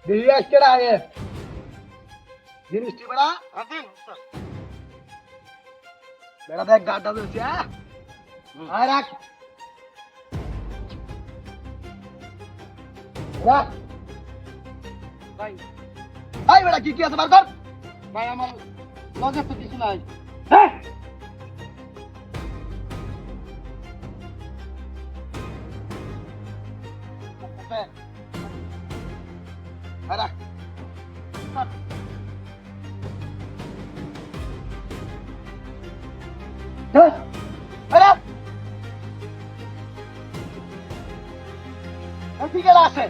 দিদি আজকে আগে জিনিসটি বেড়া বেড়া দেখ গাড়টা ধরছি হ্যাঁ আয় রাখ রাখ ভাই আই বেড়া কি কি আছে বার কর ভাই আমার লজে তো কিছু নাই। হ্যাঁ আয় রাখ হ্যাঁ আয় রাখ ঠিক আছে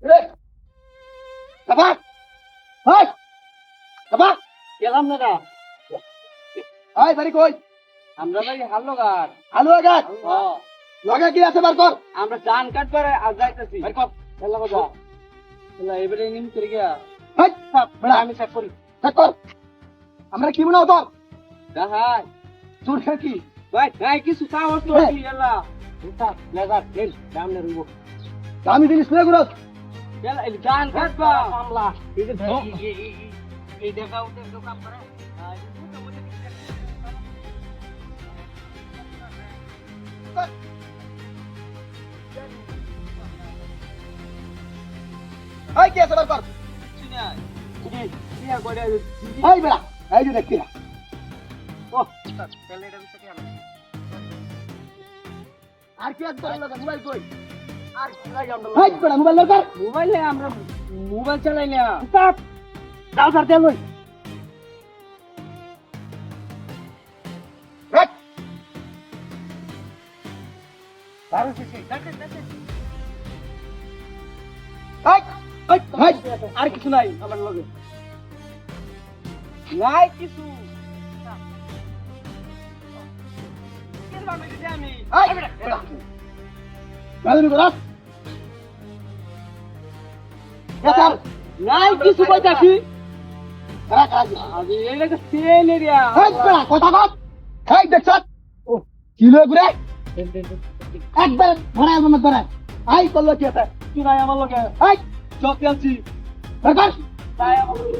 রে বাবা হাই বাবা গেলাম না দা হাই বাড়ি কই আমরা ভাই হাল্লো গার আলু গাছ লগা কি আছে বার কর আমরা চান কাটবার আর যাইতেছি বার কর এলা বাবা এলা এবারে নিম করে গিয়া হাই বেড়া আমি চেক করি চেক কর আমরা কি মনে হতো দেখাই তোর কি ভাই নাই কিছু খাওয়ার তো হ্যাঁ। কি এলা উঠা লেজার তেল সামনে রইব আমি জিনিস নে গুরস এলা এই চান কাটবা মামলা এই যে এই দেখা উঠে কাম করে হাই কি আছে বার কর হাই বেড়া এই যে দেখি না আর কি আছে তোর লগে মোবাইল কই আর কি লাগে আমরা হাই বেড়া মোবাইল লগ কর মোবাইল নেই আমরা মোবাইল চালাই না স্টপ দাও স্যার তেল লই রাখ দারু শিশি হাই হাই হাই আর কিছু নাই আমার লগে নাই কিছু আমি হাই গালি করস স্যার নাই কিছু কইতাছি রাখ রাখ আমি এলাকা সেল এরিয়া হাই বেড়া কথা কর হাই দেখছ ও কি লই ঘুরে একবার ধরায় মনে ধরে হাই করলো কি আছে কি নাই আমার লগে হাই চক আছি রাখ নাই আমার লগে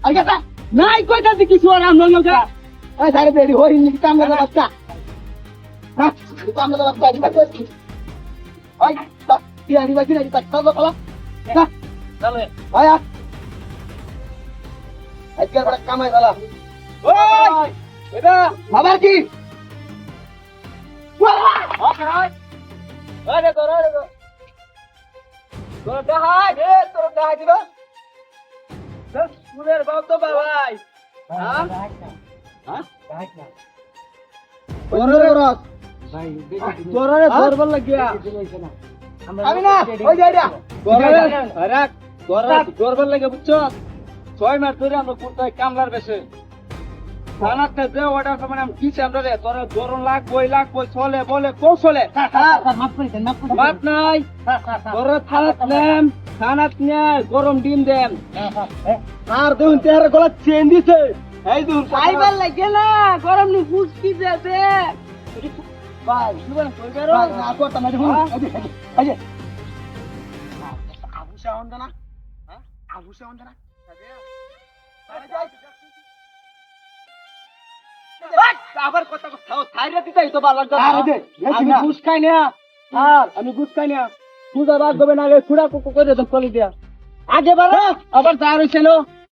আই গেছে নাই কইতাছি কিছু আর আমার লগে এই সারে দেরি হই নি কাম করে বাচ্চা হ্যাঁ কাম করে বাচ্চা কি করছিস হাই কি আনি বাকি নাই তা খাও খাও হ্যাঁ চলে আয় আজকে বড় কামাই গলা ওই এটা আবার কি ওকে হাই আরে তো তোর দেখাই রে তোর দেখাই দিবা সুরের বাপ তো ভাই হ্যাঁ হ্যাঁ তোরে করস তোরে ধরবার লাগিয়া আমি না ওই যাইরা আরে তোরে ধরবার লাগে বুঝছো 6 মাস ধরে আমরা কোথায় কামলার বেশে থানাতে যে অর্ডার মানে আমি কি আমরা রে তোরে ধরন লাগবই চলে বলে কৌশলে মাপ নাই তোরে থানাত নিয়ে গরম ডিম দেন আর দেখুন তেরে গলা চেন দিছে এই দেখুন খাইবার লাগে না গরম নি ফুসকি যাবে ভাই শুবেন কই বেরো না করতাম না দেখুন এই যে আবু শাহন না হ্যাঁ আবু শাহন না আবার কথা কথাও থাইরে দিতেই তো ভালো লাগতো আরে দে, আমি ঘুষ খাই না আর আমি ঘুষ খাই না তুই বাদ দেবে না আগে খুড়া কুকু করে দে কলি দিয়া আগে বারে আবার তার হইছিল